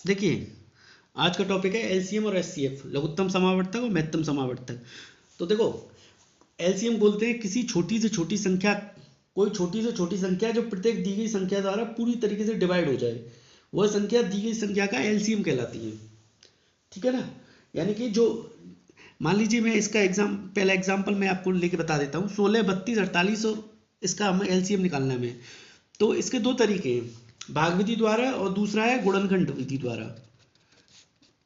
देखिए, आज का टॉपिक है एलसीएम और एचसीएफ, लघुत्तम समावर्तक और महत्तम समावर्तक। तो देखो, एलसीएम बोलते हैं किसी छोटी से छोटी संख्या, कोई छोटी से छोटी संख्या जो प्रत्येक दी गई संख्या द्वारा पूरी तरीके से डिवाइड हो जाए, वह संख्या दी गई संख्या का एलसीएम कहलाती है। ठीक है ना। यानी कि जो, मान लीजिए मैं इसका पहला एग्जाम्पल मैं आपको लेके बता देता हूँ, 16, 32, 48 और इसका हमें एलसीएम निकालना है हमें। तो इसके दो तरीके हैं, भाग विधि द्वारा और दूसरा है गुणनखंड विधि द्वारा।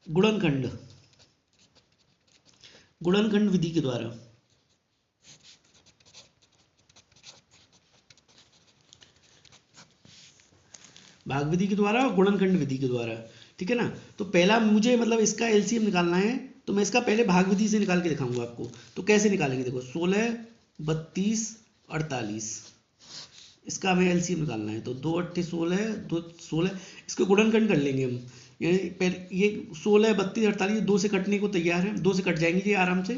गुणनखंड गुणनखंड विधि के द्वारा। भाग विधि के द्वारा और गुणनखंड विधि के द्वारा। ठीक है ना। तो पहला मुझे मतलब इसका एलसीएम निकालना है, तो मैं इसका पहले भाग विधि से निकाल के दिखाऊंगा आपको। तो कैसे निकालेंगे, देखो 16, 32, 48, इसका हमें एलसीएम निकालना है। तो 2 अट्ठे 16, 2 16, इसको गुणनखंड कर लेंगे हम। यानी पहले ये 16, 32, 48 2 से कटने को तैयार है, 2 से कट जाएंगे ये आराम से।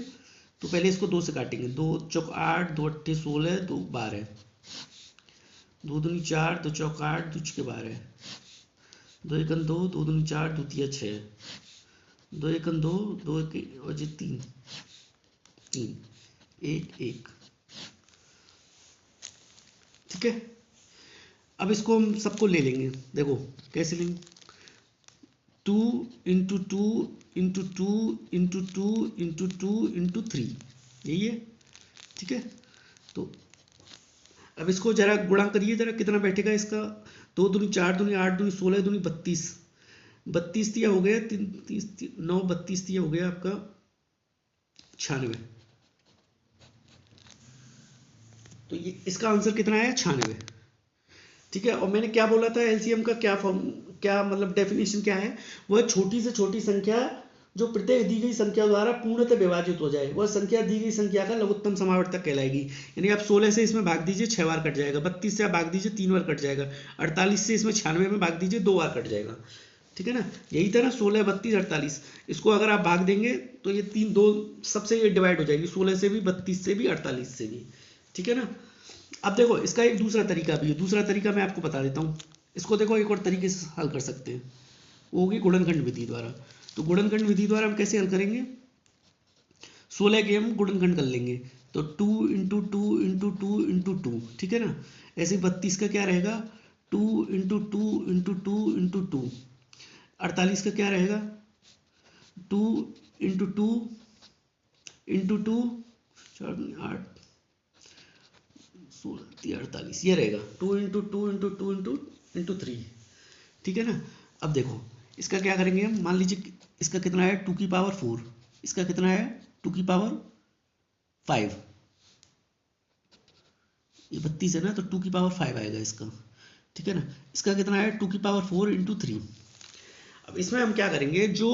तो पहले इसको 2 से काटेंगे, 2 चौक 8, 2 अट्ठे 16, 2 12, 2 दूनी 4, 2 चौक 8, 2 छके 12, 2 एकन 2, 2 दूनी 4, 2 तिया 6, 2 एकन 2, 2 एक और जी 3, 3, 1 1। ठीक है। अब इसको हम सबको ले लेंगे, देखो कैसे लेंगे, 2 into 2 into 2 into 2 into 2 into 3, यही है। ठीक है। तो अब इसको जरा गुणा करिए, जरा कितना बैठेगा इसका। 2 दूनी 4 दूनी 8 दूनी 16 दूनी 32, 32 दिया हो गया, 9 32 दिया हो गया आपका 96। तो ये इसका आंसर कितना है, 96। ठीक है। और मैंने क्या बोला था, एलसीएम का क्या फॉर्म, क्या मतलब डेफिनेशन क्या है, वह छोटी से छोटी संख्या जो प्रत्येक दी गई संख्या द्वारा पूर्णतः विभाजित हो जाए, वह संख्या दी गई संख्या का लघुत्तम समावर्तक कहलाएगी। यानी आप 16 से इसमें भाग दीजिए 6 बार कट जाएगा, 32 से आप भाग दीजिए 3 बार कट जाएगा, 48 से इसमें 96 में भाग दीजिए 2 बार कट जाएगा। ठीक है ना। यही था ना, 16, 32, 48, इसको अगर आप भाग देंगे तो ये तीन दो सबसे ये डिवाइड हो जाएगी, 16 से भी, 32 से भी, 48 से भी। ठीक है ना। अब देखो इसका एक दूसरा तरीका भी है, दूसरा तरीका मैं आपको बता देता हूँ। इसको देखो एक और तरीके से हल कर सकते हैं, वो होगी गुणनखंड विधि द्वारा। तो गुणनखंड विधि द्वारा हम कैसे हल करेंगे, 16 के हम गुणनखंड कर लेंगे। तो 2 इंटू 2 इंटू 2 इंटू 2, ठीक है ना। ऐसे 32 का क्या रहेगा, 2 इंटू 2 इंटू 2 इंटू 2। 48 का क्या रहेगा, 2 इंटू 2 इंटू 2, 8 16 48, ये रहेगा 2 इंटू 2 इंटू 2 इंटू इंटू 3। ठीक है ना। अब देखो इसका क्या करेंगे हम, मान लीजिए इसका कितना है 2 की पावर 4, इसका कितना है 2 की पावर 5, ये 32 है ना, तो 2 की पावर 5 आएगा इसका। ठीक है ना। इसका कितना है 2 की पावर 4 इंटू 3। अब इसमें हम क्या करेंगे, जो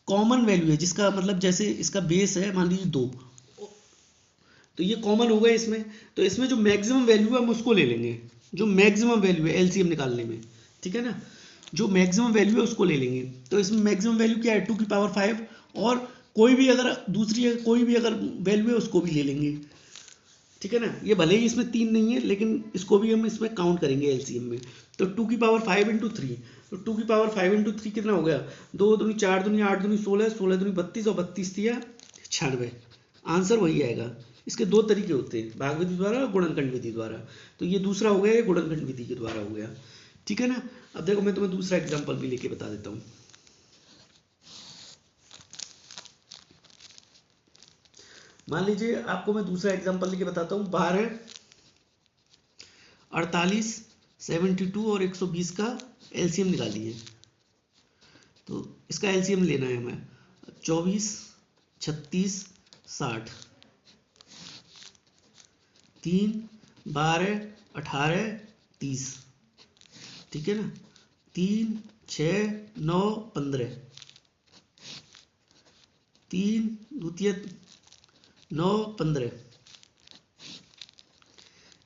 कॉमन वैल्यू है, जिसका मतलब जैसे इसका बेस है मान लीजिए 2, तो ये कॉमन हो गया इसमें। तो इसमें जो मैक्सिमम वैल्यू है हम उसको ले लेंगे, जो मैक्सिमम वैल्यू है एलसीएम निकालने में। ठीक है ना। जो मैक्सिमम वैल्यू है उसको ले लेंगे। तो इसमें मैक्सिमम वैल्यू क्या है, 2 की पावर 5, और कोई भी अगर दूसरी कोई भी अगर वैल्यू है उसको भी ले लेंगे। ठीक है ना। ये भले ही इसमें 3 नहीं है, लेकिन इसको भी हम इसमें काउंट करेंगे एलसीएम में। तो 2 की पावर 5 इंटू 3, तो 2 की पावर 5 इंटू 3 कितना हो गया, 2 दूनी 4 दूनी 8 दूनी 16, 16 दूनी 32 और 32 दिया 96। आंसर वही आएगा। इसके दो तरीके होते हैं, भाग विधि द्वारा और गुणनखंड विधि द्वारा। तो ये दूसरा हो गया, ये गुणनखंड विधि के द्वारा हो गया। ठीक है ना। अब देखो मैं तुम्हें दूसरा एग्जाम्पल भी लेके बता देता हूँ। मान लीजिए आपको मैं दूसरा एग्जाम्पल लेके बताता हूँ, 12, 48, 72 और 120 का एलसीएम निकालिए। तो इसका एलसीएम लेना है हमें, 24, 36, 60, 3, 12, 18, 30। ठीक है ना। 3, 6, 9, 15, 3 द्वितीय 9, 15,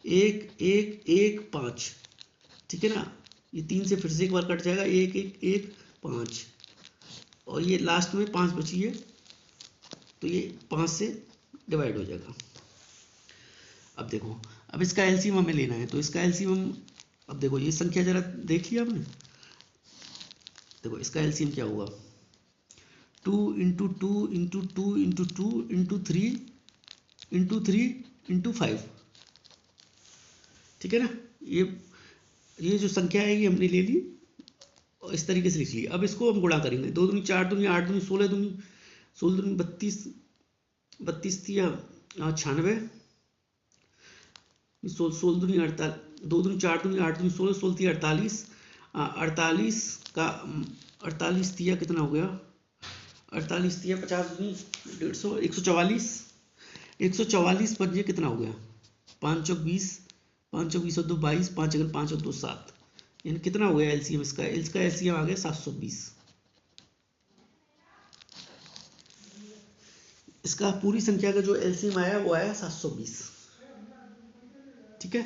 1 1 1 5। ठीक है ना। ये 3 से फिर से एक बार कट जाएगा, 1 1 1 5, और ये लास्ट में 5 बची है, तो ये 5 से डिवाइड हो जाएगा। अब देखो, अब इसका एलसीएम हमें लेना है, तो इसका एलसीएम अब देखो ये संख्या जरा देखिए आपने, देखो इसका एलसीएम क्या होगा, 2 into 2 into 2 into 2 into 3 into 3 into 5, ठीक है ना। ये जो संख्या है ये हमने ले ली और इस तरीके से लिख ली। अब इसको हम गुणा करेंगे, 2 दूनी 4 दूनी 8 दूनी 16 दूनी 16 दूनी 32, 32 या 96, 16 दूनी 48, 2 दूनी 4 दूनी 8 दूनी 16, 16 थी 48, 48 का 48 दिया कितना हो गया, 48 दिया 50 दूनी 150, 144, 144 पंजे कितना हो गया, 5 चौक 20, 5 चौक 20 और 2 22, 5 अगर 5 और 2 7, यानी कितना हो गया एलसीएम इसका एलसीएम आ गया 720। इसका पूरी संख्या का जो एलसीएम आया वो आया 720, ठीक है।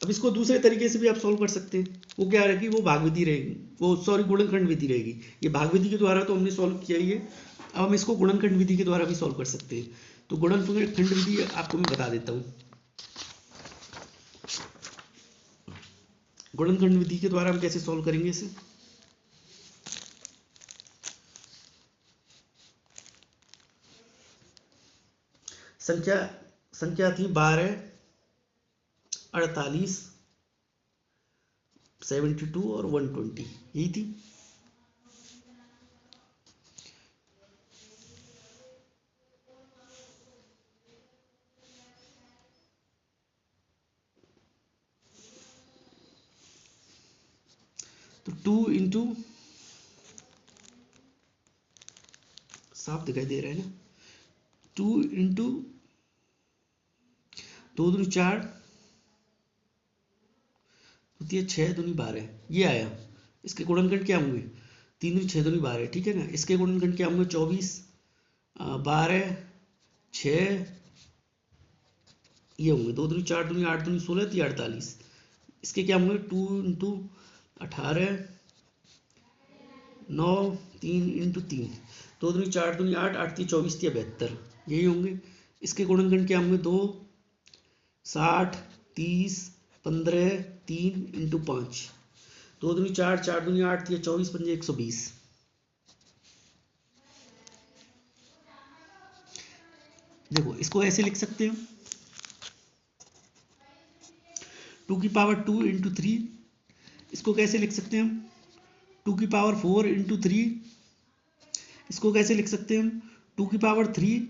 अब इसको दूसरे तरीके से भी आप सॉल्व कर सकते हैं। वो क्या रहेगी, वो भाग विधि रहेगी, वो सॉरी गुणनखंड विधि रहेगी। ये भाग विधि के द्वारा तो हमने सॉल्व किया ही है, अब हम इसको गुणनखंड विधि के द्वारा भी सॉल्व कर सकते हैं। तो गुणनखंड विधि आपको मैं बता देता हूँ। गुणनखंड विधि के द्वारा हम कैसे सॉल्व करेंगे इसे, संख्या थी 12, 48, 72 और 120, यही थी। तो 2 इंटू, साफ दिखाई दे रहा है ना, 2 इंटू 2 दूनी 4, 6 दूनी 12, ये आया। इसके गुणनखंड क्या होंगे, 3 दूनी 6 दूनी 12, ठीक है ना। इसके गुणनखंड क्या होंगे, 24, 12, 6, ये होंगे। 2 दूनी 4 दूनी 8 दूनी 16, 48। इसके क्या होंगे, 2 इंटू 18, 9, 3 इंटू 3, 2 दूनी 4 दूनी 8, 8 3 24, 72, यही होंगे। इसके गुणनखंड क्या होंगे, 2, 60, 30, 15, 3 इंटू 5, 2 दूनी 4, 4 दूनी 8, 24, 5 120। देखो इसको ऐसे लिख सकते हो, 2 की पावर 2 इंटू 3, इसको कैसे लिख सकते हैं हम, 2 की पावर 4 इंटू 3, इसको कैसे लिख सकते हैं हम, 2 की पावर 3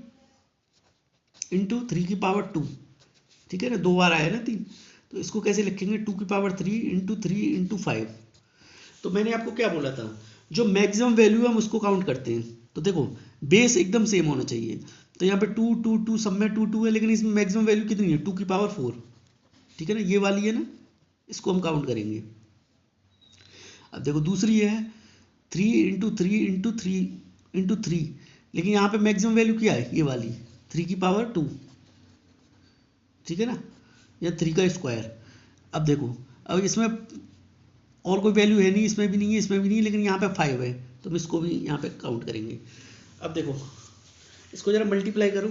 इंटू 3 की पावर 2, ठीक है ना, 2 बार आया ना 3, तो इसको कैसे लिखेंगे, 2 की पावर 3 इंटू 3 इंटू 5। तो मैंने आपको क्या बोला था, जो मैक्सिमम वैल्यू है हम उसको काउंट करते हैं। तो देखो बेस एकदम सेम होना चाहिए, तो यहाँ पे 2 2 2 सब में 2 2 है, लेकिन इसमें मैक्सिमम वैल्यू कितनी है, 2 की पावर 4, ठीक है ना, ये वाली है ना, इसको हम काउंट करेंगे। अब देखो दूसरी है 3 इंटू 3 इंटू 3 इंटू 3, लेकिन यहाँ पे मैक्सिमम वैल्यू क्या है, ये वाली 3 की पावर 2, ठीक है ना, या 3 का स्क्वायर। अब देखो, अब इसमें और कोई वैल्यू है नहीं, इसमें भी नहीं है, इसमें भी नहीं है, लेकिन यहाँ पे 5 है, तो हम इसको भी यहाँ पे काउंट करेंगे। अब देखो इसको जरा मल्टीप्लाई करो,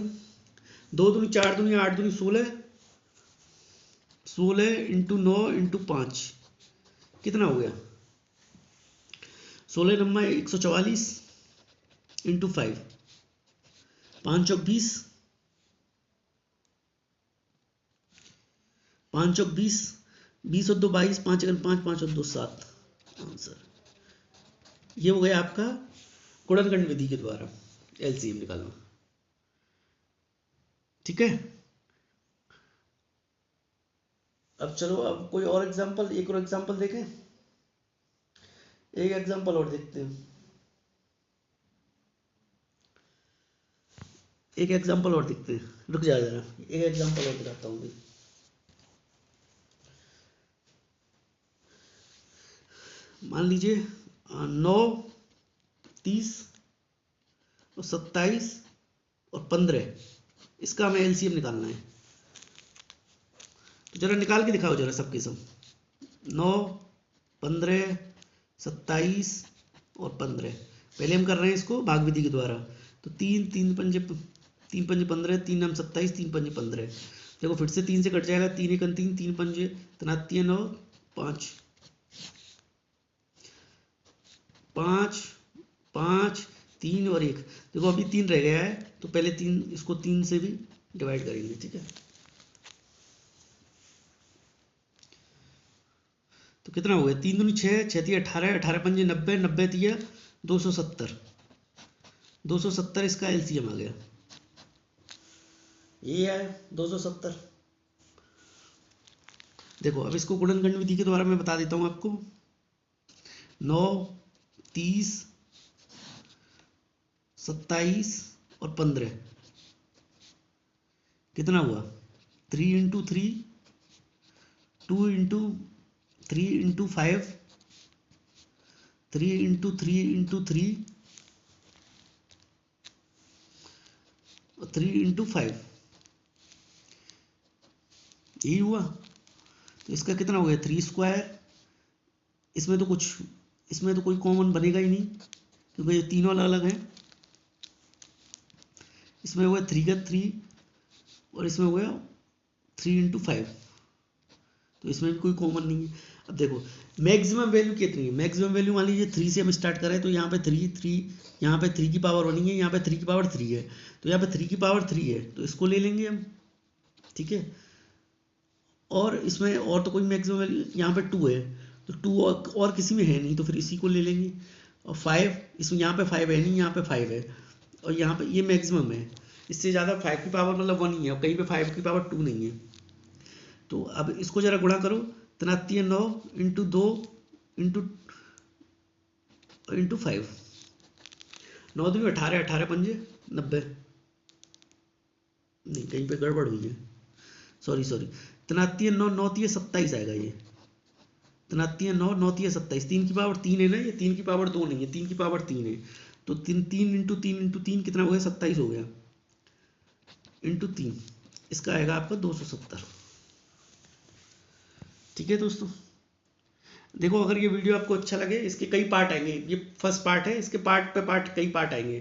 2 दूनी 4 दूनी 8 दूनी 16, 16 इंटू 9 इंटू 5, कितना हो गया, 16 नंबर 144 इंटू 5, 5 चौक 20, 5 चौक 20, 20 और 2 22, 5 अगर 5, 5 और 2 7, आंसर ये हो गया आपका गुणनखंड विधि के द्वारा एलसीएम निकालना, ठीक है। अब चलो अब कोई और एग्जांपल, एक और एग्जांपल देखें, एक एग्जांपल और देखते हैं, एक एग्जांपल और देखते हैं, रुक जा जरा, एक एग्जांपल और दिखाता हूँ। मान लीजिए 9, 30 और 27 और 15, इसका हमें एलसीएम निकालना है। तो जरा निकाल के दिखाओ जरा सबके सब, 9, 15, 27 और 15। पहले हम कर रहे हैं इसको भाग विधि के द्वारा, तो 3 3 पंजे 3 पंजे 15, 3 नम 27, 3 पंजे 15। देखो फिर से 3 से कट जाएगा, 3 1 3, 3 पंजे 9, 5 5 5 3 और 1। देखो अभी 3 रह गया है, तो पहले 3 इसको 3 से भी डिवाइड करेंगे, ठीक है। तो कितना हो गया, 3 दूनी 6, 6 तिया 18, 18 पंजे 90, 90 तिया 270, 270 इसका एलसीएम आ गया, ये है 270। देखो अब इसको गुणनखंड विधि के द्वारा मैं बता देता हूँ आपको। 9, 30, 27 और 15 कितना हुआ, 3 into 3, 2 into 3 into 5, 3 into 3 into 3 और 3 इंटू 5, यही हुआ। तो इसका कितना हो गया, 3 स्क्वायर। इसमें तो कोई कॉमन बनेगा ही नहीं, क्योंकि ये तीनों अलग अलग हैं। इसमें हो गया 3 का 3 और इसमें हो गया 3 इंटू 5, तो इसमें भी कोई कॉमन नहीं है। अब देखो मैक्सिमम वैल्यू कितनी है, मैक्सिमम वैल्यू मान लीजिए 3 से हम स्टार्ट करें, तो यहाँ पे 3 यहाँ पे 3 की पावर 1 है, यहाँ पे 3 की पावर 3 है, तो यहाँ पे 3 की पावर 3 है, तो इसको ले लेंगे हम, ठीक है। और इसमें और तो कोई मैक्सिमम वैल्यू, यहाँ पे 2 है, तो 2 और किसी में है नहीं, तो फिर इसी को ले लेंगे। और 5, इसमें यहाँ पे 5 है नहीं, यहाँ पे 5 है, और यहाँ पे ये मैक्सिमम है। इससे ज़्यादा 5 की पावर मतलब 1 ही है, और कहीं पे 5 की पावर 2 नहीं है। तो अब इसको जरा गुणा करो, 9 इंटू 2 इंटू 5, 9 दूनी 18, 18 पंजे 90, नहीं कहीं पे गड़बड़ हुई है, सॉरी 9 9 27 आएगा ये, 9 9 27, 3 की पावर 3 है ना, ये 3 की पावर 2 नहीं है, 3 की पावर 3 है, तो 3 इंटू 3 इंटू 3 कितना हो गया, 27 हो गया, इंटू 3, इसका आएगा आपका 270। ठीक है दोस्तों, देखो अगर ये वीडियो आपको अच्छा लगे, इसके कई पार्ट आएंगे, ये फर्स्ट पार्ट है, इसके पार्ट पे पार्ट कई पार्ट आएंगे,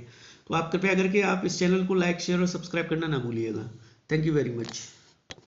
तो आप कृपया करके आप इस चैनल को लाइक शेयर और सब्सक्राइब करना ना भूलिएगा। Thank you very much.